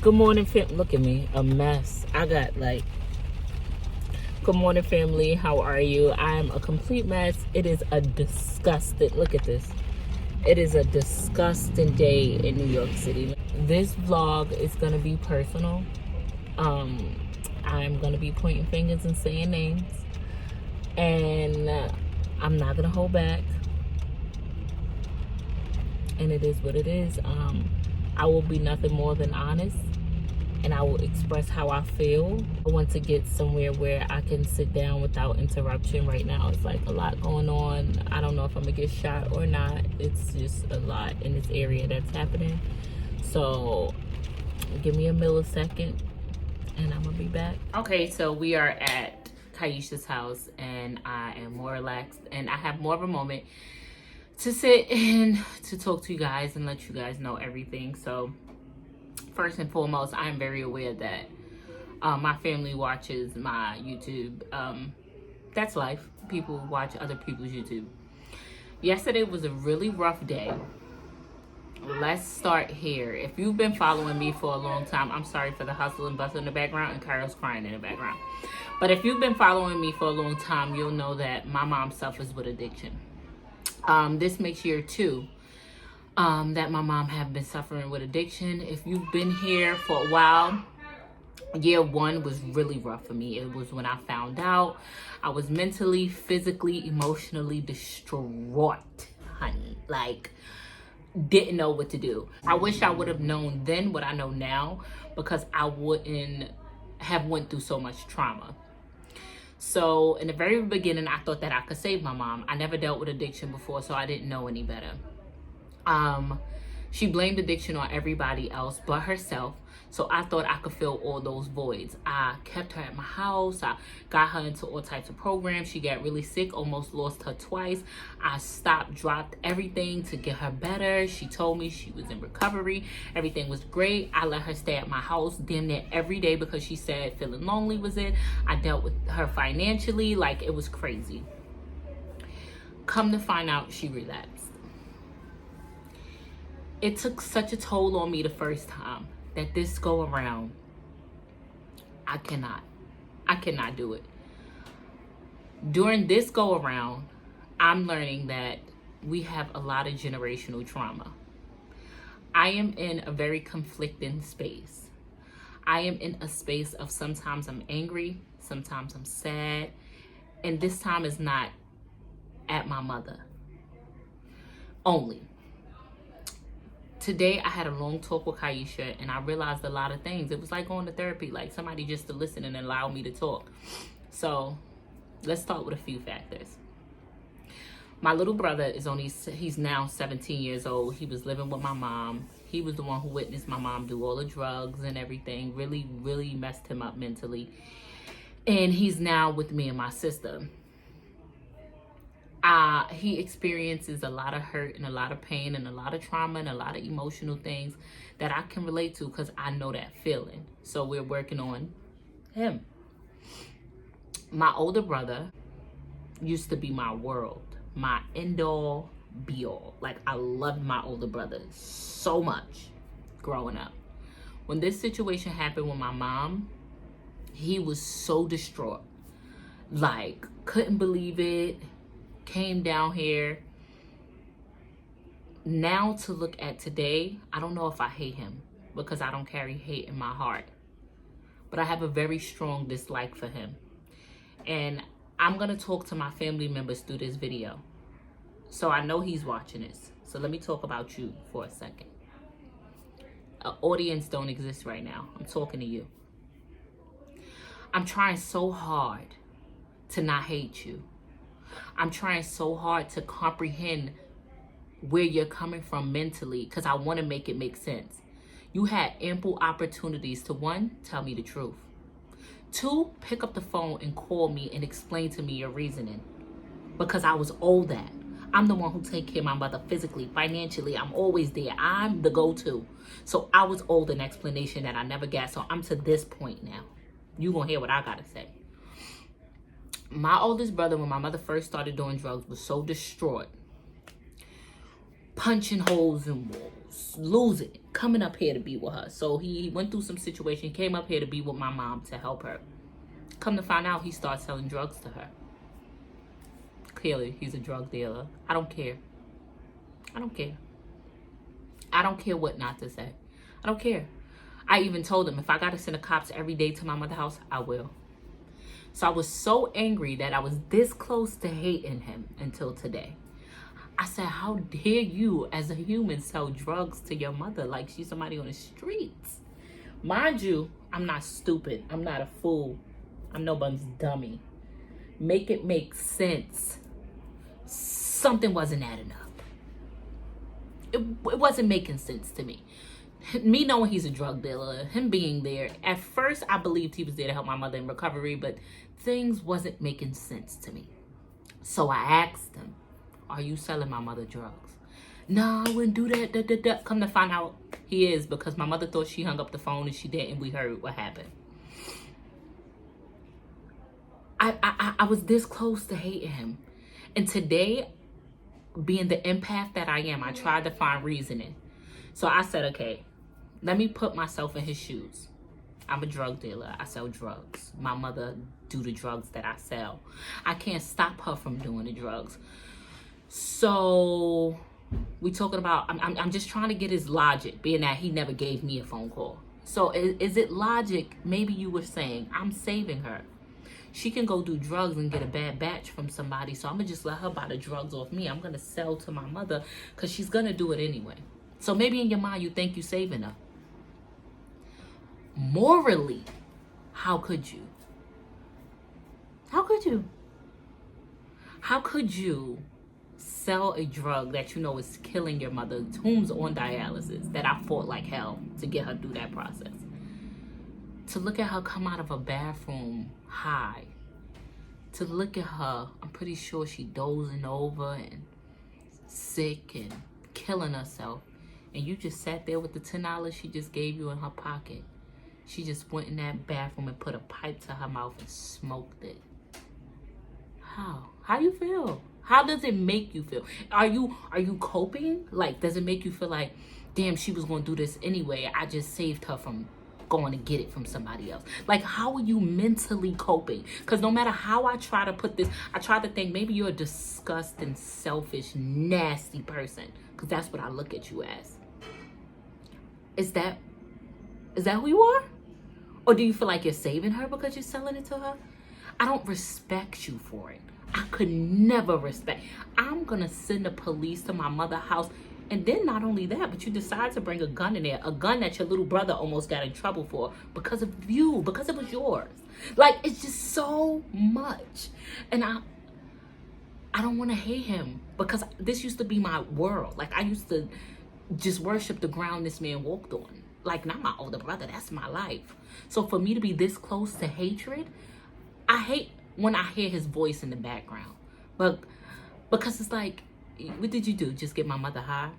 Good morning, fam. Look at me, a mess. I got like, good morning, family. How are you? I'm a complete mess. It is a disgusting, look at this. It is a disgusting day in New York City. This vlog is going to be personal. I'm going to be pointing fingers and saying names. And I'm not going to hold back. And it is what it is. I will be nothing more than honest, and I will express how I feel. I want to get somewhere where I can sit down without interruption. Right now it's like a lot going on. I don't know if I'm gonna get shot or not. It's just a lot in this area that's happening. So give me a millisecond and I'm gonna be back. Okay, so we are at Kyesha's house and I am more relaxed and I have more of a moment to sit and to talk to you guys and let you guys know everything. So first and foremost, I am very aware that my family watches my YouTube. That's life. People watch other people's YouTube. Yesterday was a really rough day. Let's start here. If you've been following me for a long time, I'm sorry for the hustle and bustle in the background and Kyro's crying in the background. But if you've been following me for a long time, you'll know that my mom suffers with addiction. This makes year 2 that my mom have been suffering with addiction. If you've been here for a while, year 1 was really rough for me. It was when I found out. I was mentally, physically, emotionally distraught, honey. Like, didn't know what to do. I wish I would have known then what I know now, because I wouldn't have went through so much trauma. So in the very beginning, I thought that I could save my mom. I never dealt with addiction before, so I didn't know any better. She blamed addiction on everybody else but herself. So I thought I could fill all those voids. I kept her at my house. I got her into all types of programs. She got really sick, almost lost her twice. I dropped everything to get her better. She told me she was in recovery. Everything was great. I let her stay at my house damn near every day because she said feeling lonely was it. I dealt with her financially. Like, it was crazy. Come to find out, she relapsed. It took such a toll on me the first time that this go around, I cannot do it. During this go around, I'm learning that we have a lot of generational trauma. I am in a very conflicting space. I am in a space of sometimes I'm angry, sometimes I'm sad, and this time is not at my mother only. Today, I had a long talk with Kyesha, and I realized a lot of things. It was like going to therapy, like somebody just to listen and allow me to talk. So let's start with a few factors. My little brother he's now 17 years old. He was living with my mom. He was the one who witnessed my mom do all the drugs and everything. Really, really messed him up mentally. And he's now with me and my sister. He experiences a lot of hurt and a lot of pain and a lot of trauma and a lot of emotional things that I can relate to because I know that feeling. So we're working on him. My older brother used to be my world, my end all be all. Like, I loved my older brother so much growing up. When this situation happened with my mom, he was so distraught. Like, couldn't believe it. Came down here. Now to look at today, I don't know if I hate him because I don't carry hate in my heart. But I have a very strong dislike for him. And I'm going to talk to my family members through this video. So I know he's watching this. So let me talk about you for a second. An audience don't exist right now. I'm talking to you. I'm trying so hard to not hate you. I'm trying so hard to comprehend where you're coming from mentally because I want to make it make sense. You had ample opportunities to, 1, tell me the truth. 2, pick up the phone and call me and explain to me your reasoning. Because I was old that. I'm the one who take care of my mother physically, financially. I'm always there. I'm the go-to. So I was owed an explanation that I never got. So I'm to this point now. You gonna hear what I gotta say. My oldest brother, when my mother first started doing drugs, was so distraught, punching holes in walls, lose it, coming up here to be with her. So he went through some situation, came up here to be with my mom to help her. Come to find out, he started selling drugs to her. Clearly, he's a drug dealer. I don't care. I don't care. I don't care what not to say. I don't care. I even told him if I got to send the cops every day to my mother's house, I will. So I was so angry that I was this close to hating him until today. I said, how dare you as a human sell drugs to your mother like she's somebody on the streets? Mind you, I'm not stupid. I'm not a fool. I'm nobody's dummy. Make it make sense. Something wasn't adding up. It wasn't making sense to me. Me knowing he's a drug dealer, him being there, at first I believed he was there to help my mother in recovery, but things wasn't making sense to me. So I asked him, are you selling my mother drugs? No, I wouldn't do that. Come to find out, he is, because my mother thought she hung up the phone and she didn't. We heard what happened. I was this close to hating him. And today, being the empath that I am, I tried to find reasoning. So I said, okay, let me put myself in his shoes. I'm a drug dealer. I sell drugs. My mother do the drugs that I sell. I can't stop her from doing the drugs. So we talking about, I'm just trying to get his logic, being that he never gave me a phone call. So is it logic? Maybe you were saying, I'm saving her. She can go do drugs and get a bad batch from somebody. So I'm going to just let her buy the drugs off me. I'm going to sell to my mother because she's going to do it anyway. So maybe in your mind, you think you're saving her. Morally, how could you? How could you? How could you sell a drug that you know is killing your mother, whom's on dialysis, that I fought like hell to get her through that process? To look at her come out of a bathroom high. To look at her, I'm pretty sure she dozing over and sick and killing herself. And you just sat there with the $10 she just gave you in her pocket. She just went in that bathroom and put a pipe to her mouth and smoked it. How? How you feel? How does it make you feel? Are you coping? Like, does it make you feel like, damn, she was going to do this anyway. I just saved her from going to get it from somebody else. Like, how are you mentally coping? Because no matter how I try to put this, I try to think maybe you're a disgusting, selfish, nasty person. Because that's what I look at you as. Is that who you are? Or do you feel like you're saving her because you're selling it to her? I don't respect you for it. I could never respect. I'm going to send the police to my mother's house. And then not only that, but you decide to bring a gun in there. A gun that your little brother almost got in trouble for because of you. Because it was yours. Like, it's just so much. And I don't want to hate him. Because this used to be my world. Like, I used to just worship the ground this man walked on. Like, not my older brother. That's my life. So for me to be this close to hatred, I hate when I hear his voice in the background. But because it's like, what did you do? Just get my mother high?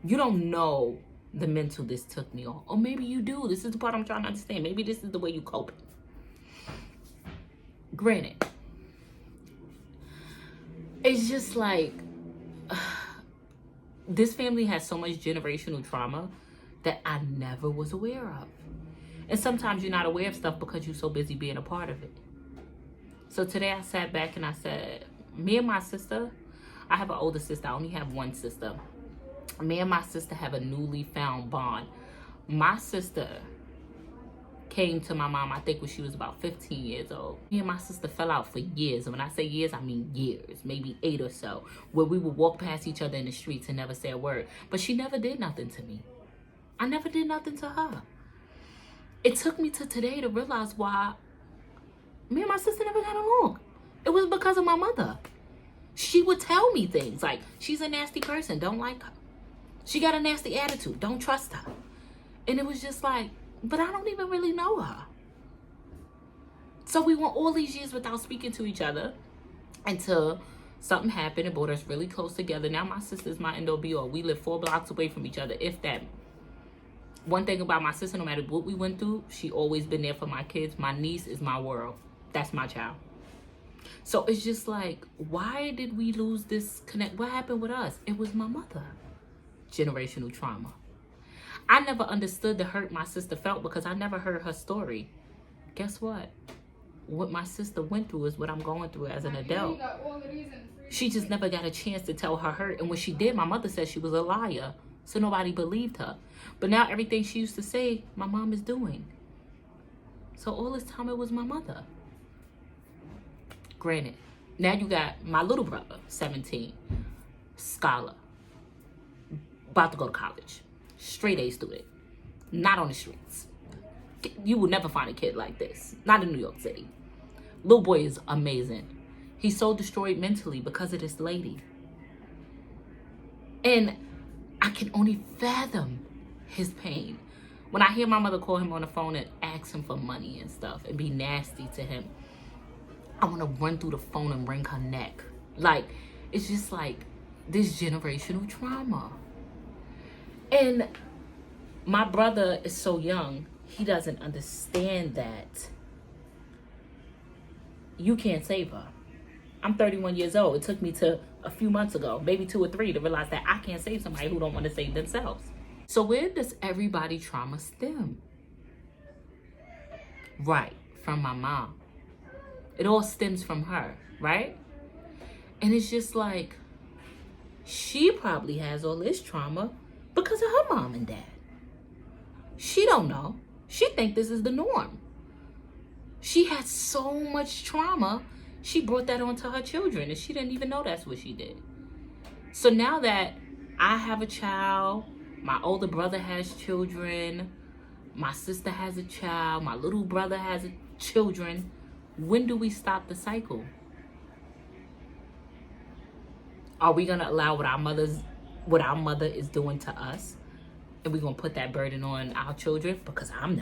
You don't know the mental this took me on. Or maybe you do. This is the part I'm trying to understand. Maybe this is the way you cope. Granted, it's just like, this family has so much generational trauma that I never was aware of. And sometimes you're not aware of stuff because you're so busy being a part of it. So today I sat back and I said, me and my sister, I have an older sister. I only have one sister. Me and my sister have a newly found bond. My sister came to my mom, I think when she was about 15 years old. Me and my sister fell out for years. And when I say years, I mean years, maybe 8 or so, where we would walk past each other in the streets and never say a word. But she never did nothing to me. I never did nothing to her. It took me to today to realize why me and my sister never got along. It was because of my mother. She would tell me things like, she's a nasty person, don't like her. She got a nasty attitude, don't trust her. And it was just like, but I don't even really know her. So we went all these years without speaking to each other until something happened and brought us really close together. Now my sister's my end all be all. We live 4 blocks away from each other, if that. One thing about my sister, no matter what we went through, she always been there for my kids. My niece is my world. That's my child. So it's just like, why did we lose this connect? What happened with us? It was my mother. generational trauma. I never understood the hurt my sister felt because I never heard her story. Guess what? What my sister went through is what I'm going through as an adult. She just never got a chance to tell her hurt. And when she did, my mother said she was a liar. So nobody believed her. But now everything she used to say, my mom is doing. So all this time it was my mother. Granted, now you got my little brother, 17, scholar, about to go to college, straight A student, not on the streets. You will never find a kid like this, not in New York City. Little boy is amazing. He's so destroyed mentally because of this lady. And I can only fathom his pain. When I hear my mother call him on the phone and ask him for money and stuff and be nasty to him, I want to run through the phone and wring her neck. Like, it's just like this generational trauma. And my brother is so young, he doesn't understand that you can't save her. I'm 31 years old. It took me to a few months ago, maybe 2 or 3, to realize that I can't save somebody who don't want to save themselves. So where does everybody trauma stem? Right, from my mom. It all stems from her, right? And it's just like, she probably has all this trauma because of her mom and dad. She don't know. She think this is the norm. She had so much trauma, she brought that onto her children, and she didn't even know that's what she did. So now that I have a child, my older brother has children, my sister has a child, my little brother has children, when do we stop the cycle? Are we gonna allow what our mother is doing to us, and we're gonna put that burden on our children? Because I'm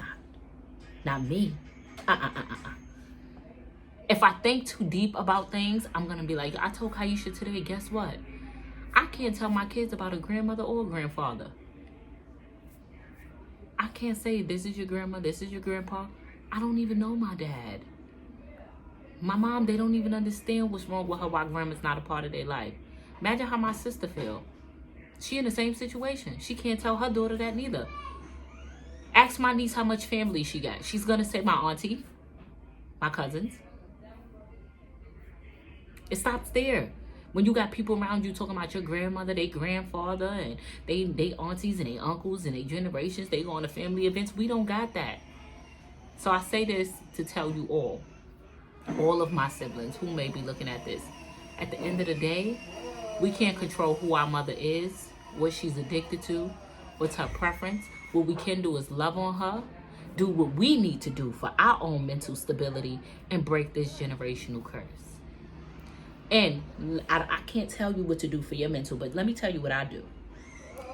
not me. If I think too deep about things, I'm gonna be like, I told Kyesha today, guess what? I can't tell my kids about a grandmother or a grandfather. I can't say, this is your grandma, this is your grandpa. I don't even know my dad. My mom, they don't even understand what's wrong with her while grandma's not a part of their life. Imagine how my sister feel. She in the same situation. She can't tell her daughter that neither. Ask my niece how much family she got. She's gonna say my auntie, my cousins. It stops there. When you got people around you talking about your grandmother, their grandfather, and they aunties and their uncles and their generations, they go on to family events. We don't got that. So I say this to tell you all of my siblings who may be looking at this. At the end of the day, we can't control who our mother is, what she's addicted to, what's her preference. What we can do is love on her, do what we need to do for our own mental stability, and break this generational curse. And I can't tell you what to do for your mental, but let me tell you what I do.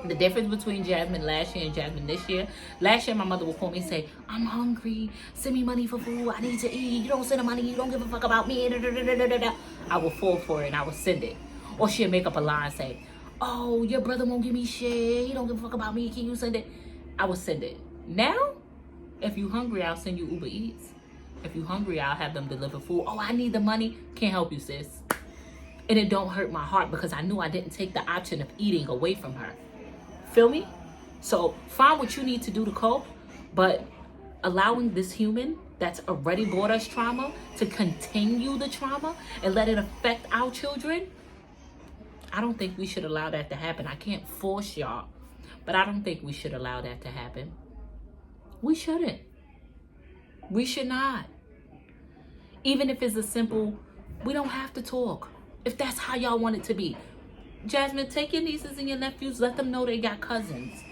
The difference between Jasmine last year and Jasmine this year. Last year, my mother would call me and say, I'm hungry. Send me money for food. I need to eat. You don't send the money. You don't give a fuck about me. I will fall for it and I will send it. Or she'll make up a lie and say, oh, your brother won't give me shit. He don't give a fuck about me. Can you send it? I will send it. Now, if you hungry, I'll send you Uber Eats. If you hungry, I'll have them deliver food. Oh, I need the money. Can't help you, sis. And it don't hurt my heart because I knew I didn't take the option of eating away from her. Feel me? So find what you need to do to cope, but allowing this human that's already brought us trauma to continue the trauma and let it affect our children, I don't think we should allow that to happen. I can't force y'all, but I don't think we should allow that to happen. We shouldn't. We should not. Even if it's a simple, we don't have to talk. If that's how y'all want it to be. Jasmine, take your nieces and your nephews. Let them know they got cousins.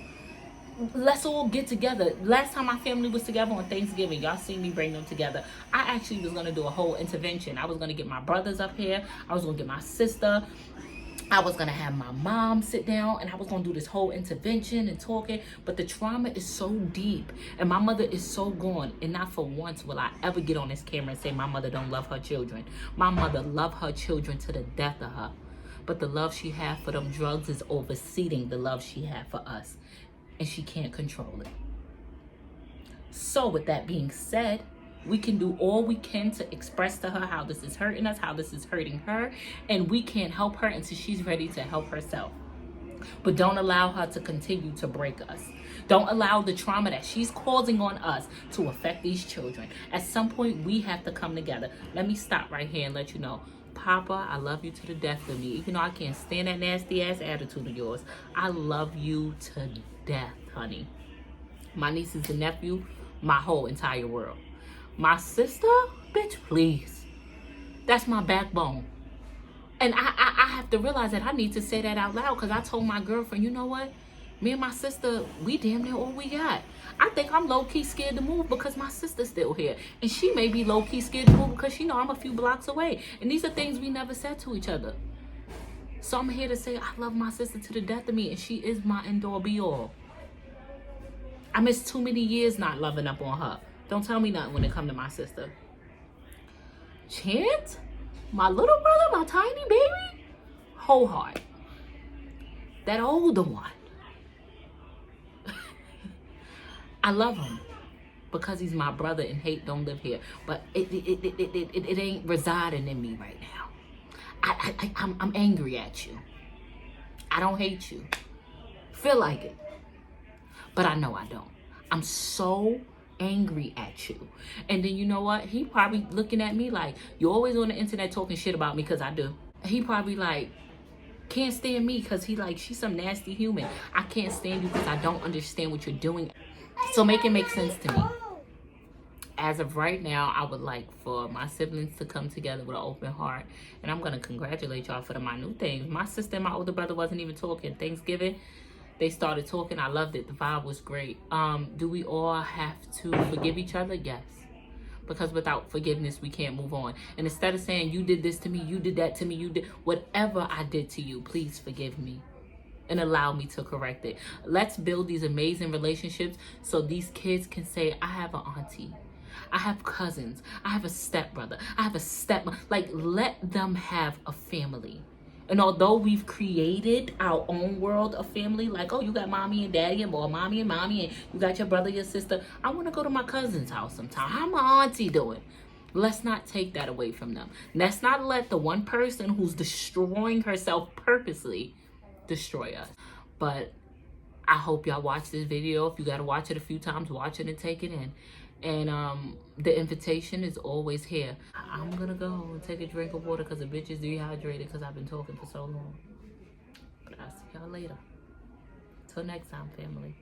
Let's all get together. Last time my family was together on Thanksgiving, y'all seen me bring them together. I actually was going to do a whole intervention. I was going to get my brothers up here. I was going to get my sister. I was going to have my mom sit down, and I was going to do this whole intervention and talking. But the trauma is so deep, and my mother is so gone. And not for once will I ever get on this camera and say my mother don't love her children. My mother loved her children to the death of her. But the love she had for them drugs is overseeding the love she had for us. And she can't control it. So with that being said, we can do all we can to express to her how this is hurting us, how this is hurting her. And we can't help her until she's ready to help herself. But don't allow her to continue to break us. Don't allow the trauma that she's causing on us to affect these children. At some point, we have to come together. Let me stop right here and let you know. Papa, I love you to the death of me. Even though I can't stand that nasty ass attitude of yours, I love you to death, honey. My nieces and nephew, my whole entire world. My sister, bitch, please. That's my backbone. And I have to realize that I need to say that out loud, because I told my girlfriend, you know what? Me and my sister, we damn near all we got. I think I'm low-key scared to move because my sister's still here. And she may be low-key scared to move because she know I'm a few blocks away. And these are things we never said to each other. So I'm here to say I love my sister to the death of me, and she is my end-all be-all. I missed too many years not loving up on her. Don't tell me nothing when it comes to my sister. Chant? My little brother, my tiny baby? Whole heart. That older one. I love him because he's my brother and hate don't live here. But it ain't residing in me right now. I'm angry at you. I don't hate you. Feel like it. But I know I don't. I'm so angry at you. And then you know what? He probably looking at me like, you're always on the internet talking shit about me, because I do. He probably like, can't stand me because he like, she's some nasty human. I can't stand you because I don't understand what you're doing. So make it make sense to me. As of right now, I would like for my siblings to come together with an open heart. And I'm going to congratulate y'all for the minute things. My sister and my older brother wasn't even talking. Thanksgiving, they started talking. I loved it. The vibe was great. Do we all have to forgive each other? Yes. Because without forgiveness, we can't move on. And instead of saying, you did this to me, you did that to me, you did whatever I did to you, please forgive me and allow me to correct it. Let's build these amazing relationships so these kids can say, I have an auntie, I have cousins, I have a stepbrother, I have a stepmom. Like, let them have a family. And although we've created our own world of family, like, oh, you got mommy and daddy, and or mommy, and you got your brother, your sister. I want to go to my cousin's house sometime. How my auntie doing? Let's not take that away from them. Let's not let the one person who's destroying herself purposely destroy us. But I hope y'all watch this video. If you got to watch it a few times, watch it and take it in. And the invitation is always here. I'm gonna go and take a drink of water because the bitch is dehydrated because I've been talking for so long. But I'll see y'all later. Till next time, family.